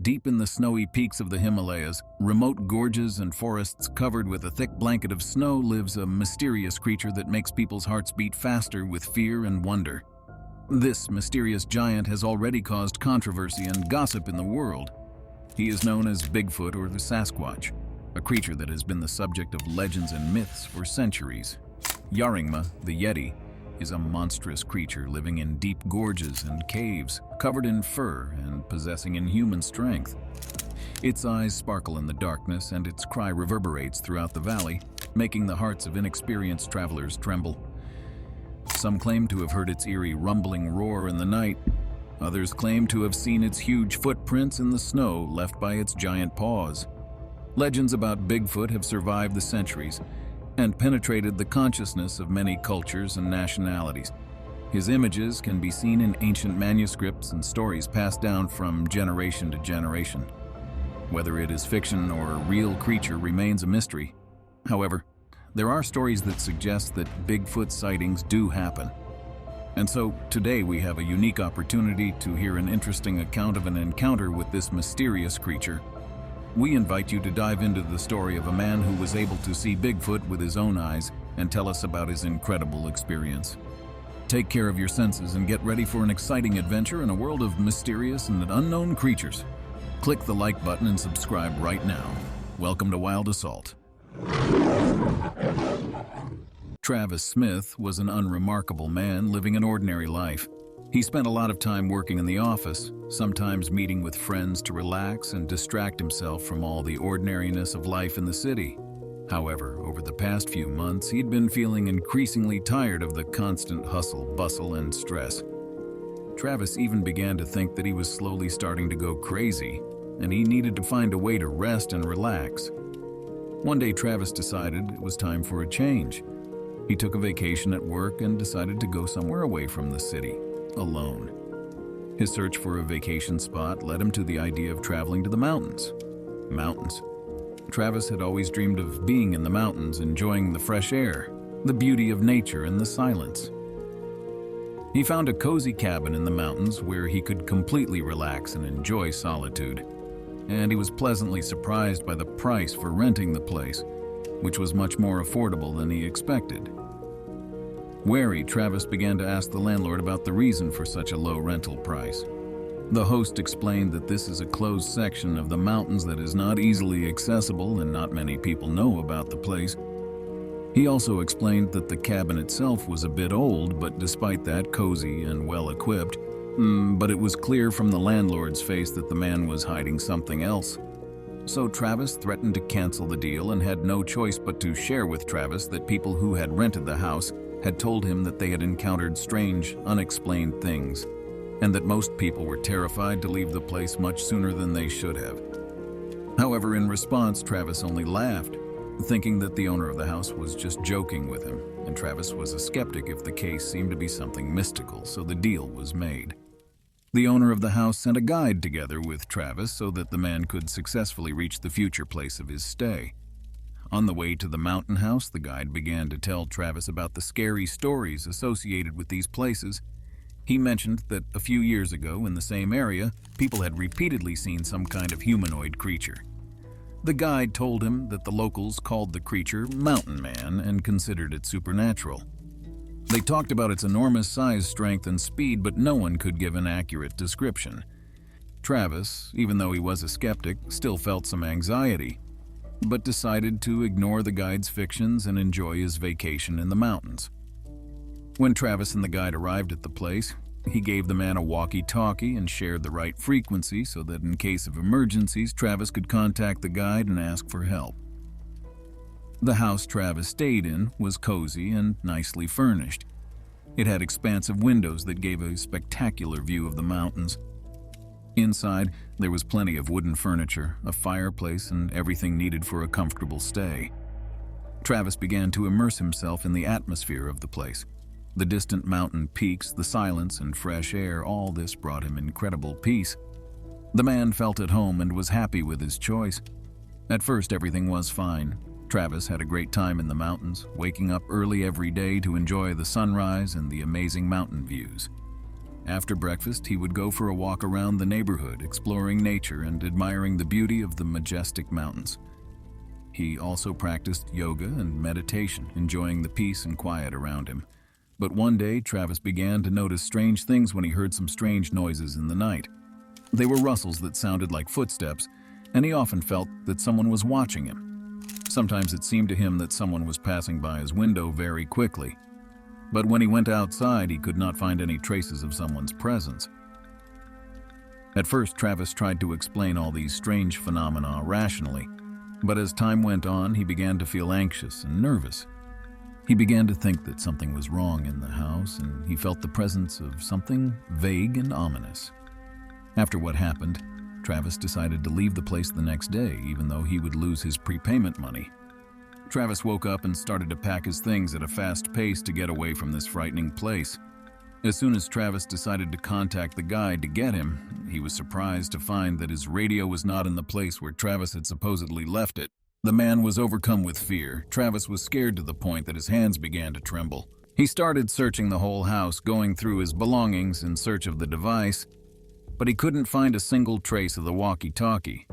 Deep in the snowy peaks of the Himalayas, remote gorges and forests covered with a thick blanket of snow, lives a mysterious creature that makes people's hearts beat faster with fear and wonder. This mysterious giant has already caused controversy and gossip in the world. He is known as Bigfoot or the Sasquatch, a creature that has been the subject of legends and myths for centuries. Yarringma, the Yeti, is a monstrous creature living in deep gorges and caves, covered in fur and possessing inhuman strength. Its eyes sparkle in the darkness and its cry reverberates throughout the valley, making the hearts of inexperienced travelers tremble. Some claim to have heard its eerie rumbling roar in the night. Others claim to have seen its huge footprints in the snow left by its giant paws. Legends about Bigfoot have survived the centuries and penetrated the consciousness of many cultures and nationalities. His images can be seen in ancient manuscripts and stories passed down from generation to generation. Whether it is fiction or a real creature remains a mystery. However, there are stories that suggest that Bigfoot sightings do happen. And so, today we have a unique opportunity to hear an interesting account of an encounter with this mysterious creature. We invite you to dive into the story of a man who was able to see Bigfoot with his own eyes and tell us about his incredible experience. Take care of your senses and get ready for an exciting adventure in a world of mysterious and unknown creatures. Click the like button and subscribe right now. Welcome to Wild Assault. Travis Smith was an unremarkable man living an ordinary life. He spent a lot of time working in the office, sometimes meeting with friends to relax and distract himself from all the ordinariness of life in the city. However, over the past few months, he'd been feeling increasingly tired of the constant hustle, bustle, and stress. Travis even began to think that he was slowly starting to go crazy, and he needed to find a way to rest and relax. One day, Travis decided it was time for a change. He took a vacation at work and decided to go somewhere away from the city, alone. His search for a vacation spot led him to the idea of traveling to the mountains. Mountains. Travis had always dreamed of being in the mountains, enjoying the fresh air, the beauty of nature, and the silence. He found a cozy cabin in the mountains where he could completely relax and enjoy solitude. And he was pleasantly surprised by the price for renting the place, which was much more affordable than he expected. Wary, Travis began to ask the landlord about the reason for such a low rental price. The host explained that this is a closed section of the mountains that is not easily accessible and not many people know about the place. He also explained that the cabin itself was a bit old, but despite that, cozy and well-equipped. But it was clear from the landlord's face that the man was hiding something else. So Travis threatened to cancel the deal and had no choice but to share with Travis that people who had rented the house had told him that they had encountered strange, unexplained things, and that most people were terrified to leave the place much sooner than they should have. However, in response, Travis only laughed, thinking that the owner of the house was just joking with him, and Travis was a skeptic if the case seemed to be something mystical, so the deal was made. The owner of the house sent a guide together with Travis so that the man could successfully reach the future place of his stay. On the way to the mountain house, the guide began to tell Travis about the scary stories associated with these places. He mentioned that a few years ago in the same area, people had repeatedly seen some kind of humanoid creature. The guide told him that the locals called the creature Mountain Man and considered it supernatural. They talked about its enormous size, strength, and speed, but no one could give an accurate description. Travis, even though he was a skeptic, still felt some anxiety, but decided to ignore the guide's fictions and enjoy his vacation in the mountains. When Travis and the guide arrived at the place, he gave the man a walkie-talkie and shared the right frequency so that in case of emergencies, Travis could contact the guide and ask for help. The house Travis stayed in was cozy and nicely furnished. It had expansive windows that gave a spectacular view of the mountains. Inside, there was plenty of wooden furniture, a fireplace, and everything needed for a comfortable stay. Travis began to immerse himself in the atmosphere of the place. The distant mountain peaks, the silence, and fresh air, all this brought him incredible peace. The man felt at home and was happy with his choice. At first, everything was fine. Travis had a great time in the mountains, waking up early every day to enjoy the sunrise and the amazing mountain views. After breakfast, he would go for a walk around the neighborhood, exploring nature and admiring the beauty of the majestic mountains. He also practiced yoga and meditation, enjoying the peace and quiet around him. But one day, Travis began to notice strange things when he heard some strange noises in the night. They were rustles that sounded like footsteps, and he often felt that someone was watching him. Sometimes it seemed to him that someone was passing by his window very quickly. But when he went outside, he could not find any traces of someone's presence. At first, Travis tried to explain all these strange phenomena rationally, but as time went on, he began to feel anxious and nervous. He began to think that something was wrong in the house, and he felt the presence of something vague and ominous. After what happened, Travis decided to leave the place the next day, even though he would lose his prepayment money. Travis woke up and started to pack his things at a fast pace to get away from this frightening place. As soon as Travis decided to contact the guide to get him, he was surprised to find that his radio was not in the place where Travis had supposedly left it. The man was overcome with fear. Travis was scared to the point that his hands began to tremble. He started searching the whole house, going through his belongings in search of the device, but he couldn't find a single trace of the walkie-talkie.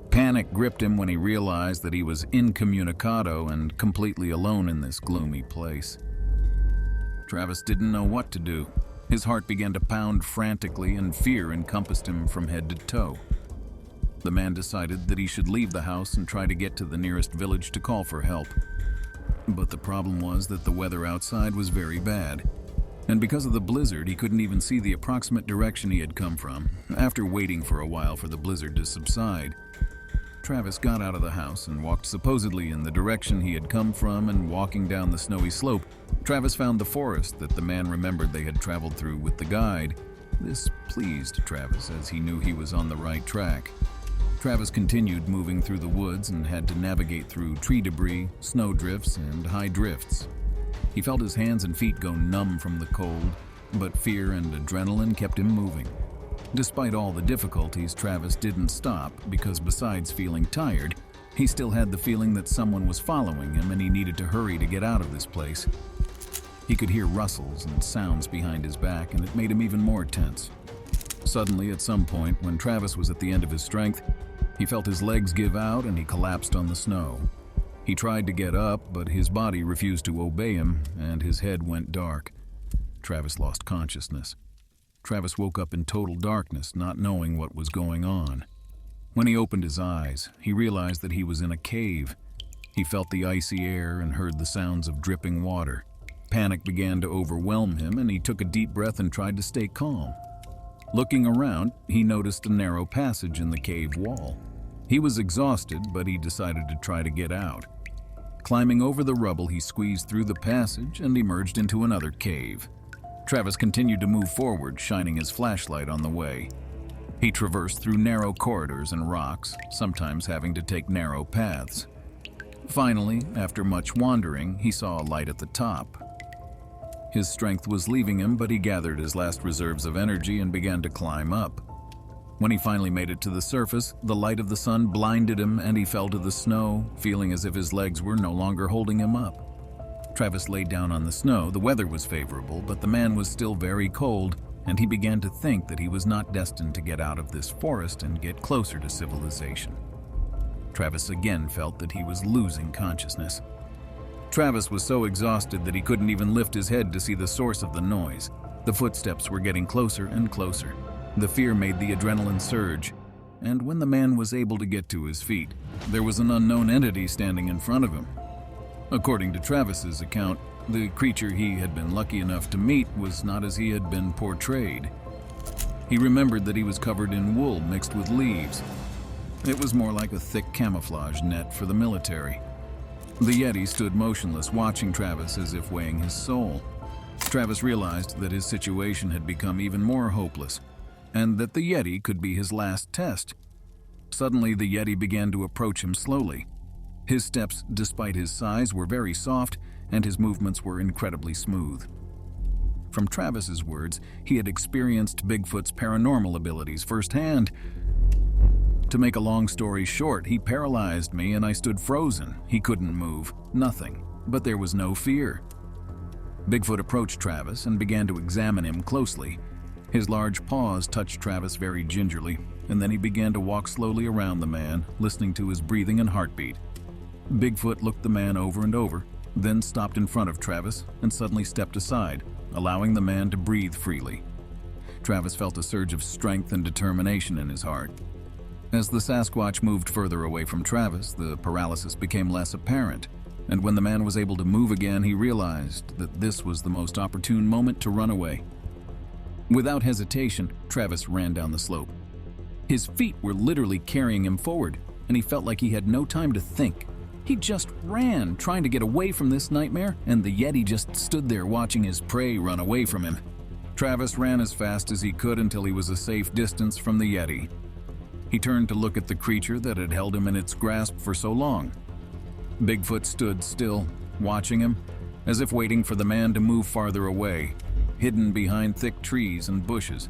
Panic gripped him when he realized that he was incommunicado and completely alone in this gloomy place. Travis didn't know what to do. His heart began to pound frantically and fear encompassed him from head to toe. The man decided that he should leave the house and try to get to the nearest village to call for help. But the problem was that the weather outside was very bad, and because of the blizzard, he couldn't even see the approximate direction he had come from. After waiting for a while for the blizzard to subside, Travis got out of the house and walked supposedly in the direction he had come from, and walking down the snowy slope, Travis found the forest that the man remembered they had traveled through with the guide. This pleased Travis, as he knew he was on the right track. Travis continued moving through the woods and had to navigate through tree debris, snow drifts, and high drifts. He felt his hands and feet go numb from the cold, but fear and adrenaline kept him moving. Despite all the difficulties, Travis didn't stop because besides feeling tired, he still had the feeling that someone was following him and he needed to hurry to get out of this place. He could hear rustles and sounds behind his back, and it made him even more tense. Suddenly, at some point, when Travis was at the end of his strength, he felt his legs give out and he collapsed on the snow. He tried to get up, but his body refused to obey him, and his head went dark. Travis lost consciousness. Travis woke up in total darkness, not knowing what was going on. When he opened his eyes, he realized that he was in a cave. He felt the icy air and heard the sounds of dripping water. Panic began to overwhelm him, and he took a deep breath and tried to stay calm. Looking around, he noticed a narrow passage in the cave wall. He was exhausted, but he decided to try to get out. Climbing over the rubble, he squeezed through the passage and emerged into another cave. Travis continued to move forward, shining his flashlight on the way. He traversed through narrow corridors and rocks, sometimes having to take narrow paths. Finally, after much wandering, he saw a light at the top. His strength was leaving him, but he gathered his last reserves of energy and began to climb up. When he finally made it to the surface, the light of the sun blinded him and he fell to the snow, feeling as if his legs were no longer holding him up. Travis lay down on the snow. The weather was favorable, but the man was still very cold, and he began to think that he was not destined to get out of this forest and get closer to civilization. Travis again felt that he was losing consciousness. Travis was so exhausted that he couldn't even lift his head to see the source of the noise. The footsteps were getting closer and closer. The fear made the adrenaline surge, and when the man was able to get to his feet, there was an unknown entity standing in front of him. According to Travis's account, the creature he had been lucky enough to meet was not as he had been portrayed. He remembered that he was covered in wool mixed with leaves. It was more like a thick camouflage net for the military. The Yeti stood motionless, watching Travis as if weighing his soul. Travis realized that his situation had become even more hopeless, and that the Yeti could be his last test. Suddenly, the Yeti began to approach him slowly. His steps, despite his size, were very soft, and his movements were incredibly smooth. From Travis's words, he had experienced Bigfoot's paranormal abilities firsthand. To make a long story short, he paralyzed me and I stood frozen. He couldn't move, nothing, but there was no fear. Bigfoot approached Travis and began to examine him closely. His large paws touched Travis very gingerly, and then he began to walk slowly around the man, listening to his breathing and heartbeat. Bigfoot looked the man over and over, then stopped in front of Travis and suddenly stepped aside, allowing the man to breathe freely. Travis felt a surge of strength and determination in his heart. As the Sasquatch moved further away from Travis, the paralysis became less apparent, and when the man was able to move again, he realized that this was the most opportune moment to run away. Without hesitation, Travis ran down the slope. His feet were literally carrying him forward, and he felt like he had no time to think. He just ran, trying to get away from this nightmare, and the Yeti just stood there watching his prey run away from him. Travis ran as fast as he could until he was a safe distance from the Yeti. He turned to look at the creature that had held him in its grasp for so long. Bigfoot stood still, watching him, as if waiting for the man to move farther away, hidden behind thick trees and bushes.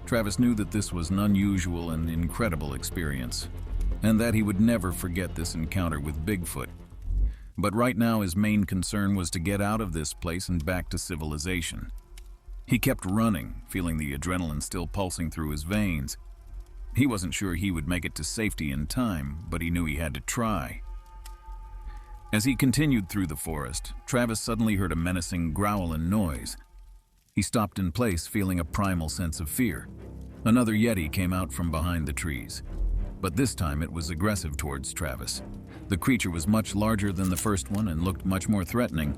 Travis knew that this was an unusual and incredible experience, and that he would never forget this encounter with Bigfoot. But right now his main concern was to get out of this place and back to civilization. He kept running, feeling the adrenaline still pulsing through his veins. He wasn't sure he would make it to safety in time, but he knew he had to try. As he continued through the forest, Travis suddenly heard a menacing growl and noise. He stopped in place, feeling a primal sense of fear. Another Yeti came out from behind the trees, but this time it was aggressive towards Travis. The creature was much larger than the first one and looked much more threatening.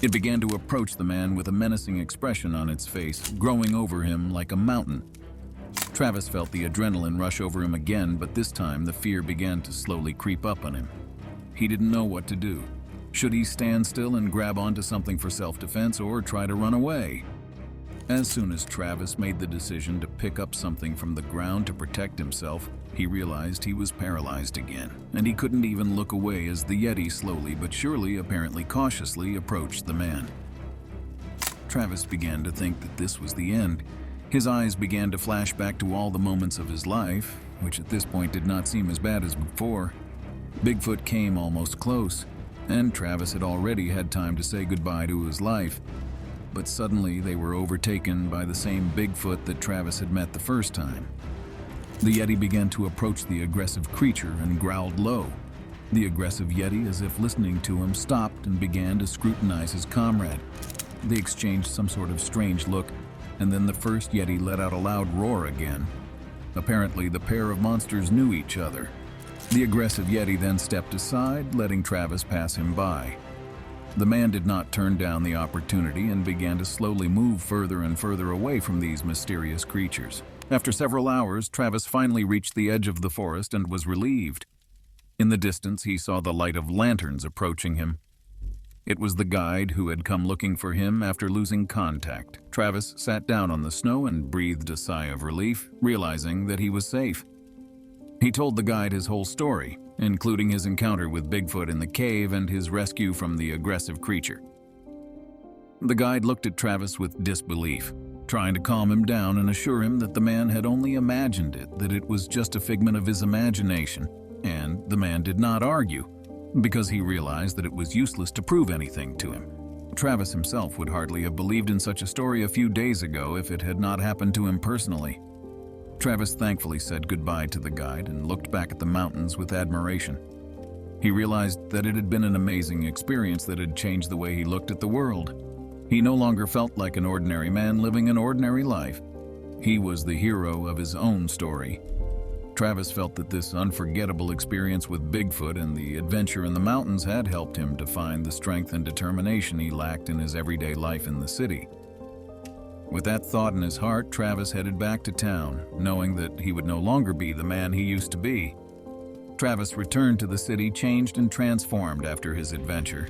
It began to approach the man with a menacing expression on its face, growing over him like a mountain. Travis felt the adrenaline rush over him again, but this time the fear began to slowly creep up on him. He didn't know what to do. Should he stand still and grab onto something for self-defense or try to run away? As soon as Travis made the decision to pick up something from the ground to protect himself, he realized he was paralyzed again, and he couldn't even look away as the Yeti slowly but surely, apparently cautiously, approached the man. Travis began to think that this was the end. His eyes began to flash back to all the moments of his life, which at this point did not seem as bad as before. Bigfoot came almost close, and Travis had already had time to say goodbye to his life. But suddenly they were overtaken by the same Bigfoot that Travis had met the first time. The Yeti began to approach the aggressive creature and growled low. The aggressive Yeti, as if listening to him, stopped and began to scrutinize his comrade. They exchanged some sort of strange look, and then the first Yeti let out a loud roar again. Apparently, the pair of monsters knew each other. The aggressive Yeti then stepped aside, letting Travis pass him by. The man did not turn down the opportunity and began to slowly move further and further away from these mysterious creatures. After several hours, Travis finally reached the edge of the forest and was relieved. In the distance, he saw the light of lanterns approaching him. It was the guide who had come looking for him after losing contact. Travis sat down on the snow and breathed a sigh of relief, realizing that he was safe. He told the guide his whole story, including his encounter with Bigfoot in the cave and his rescue from the aggressive creature. The guide looked at Travis with disbelief, trying to calm him down and assure him that the man had only imagined it, that it was just a figment of his imagination. And the man did not argue, because he realized that it was useless to prove anything to him. Travis himself would hardly have believed in such a story a few days ago if it had not happened to him personally. Travis thankfully said goodbye to the guide and looked back at the mountains with admiration. He realized that it had been an amazing experience that had changed the way he looked at the world. He no longer felt like an ordinary man living an ordinary life. He was the hero of his own story. Travis felt that this unforgettable experience with Bigfoot and the adventure in the mountains had helped him to find the strength and determination he lacked in his everyday life in the city. With that thought in his heart, Travis headed back to town, knowing that he would no longer be the man he used to be. Travis returned to the city changed and transformed after his adventure.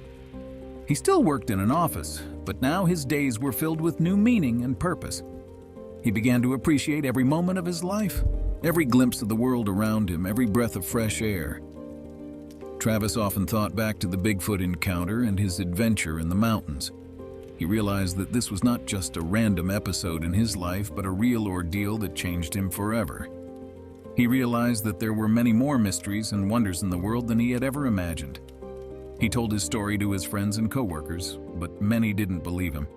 He still worked in an office, but now his days were filled with new meaning and purpose. He began to appreciate every moment of his life, every glimpse of the world around him, every breath of fresh air. Travis often thought back to the Bigfoot encounter and his adventure in the mountains. He realized that this was not just a random episode in his life, but a real ordeal that changed him forever. He realized that there were many more mysteries and wonders in the world than he had ever imagined. He told his story to his friends and coworkers, but many didn't believe him.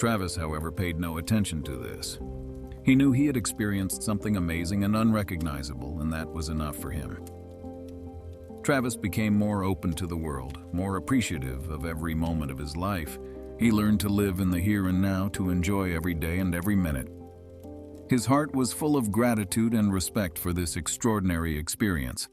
Travis, however, paid no attention to this. He knew he had experienced something amazing and unrecognizable, and that was enough for him. Travis became more open to the world, more appreciative of every moment of his life. He learned to live in the here and now, to enjoy every day and every minute. His heart was full of gratitude and respect for this extraordinary experience.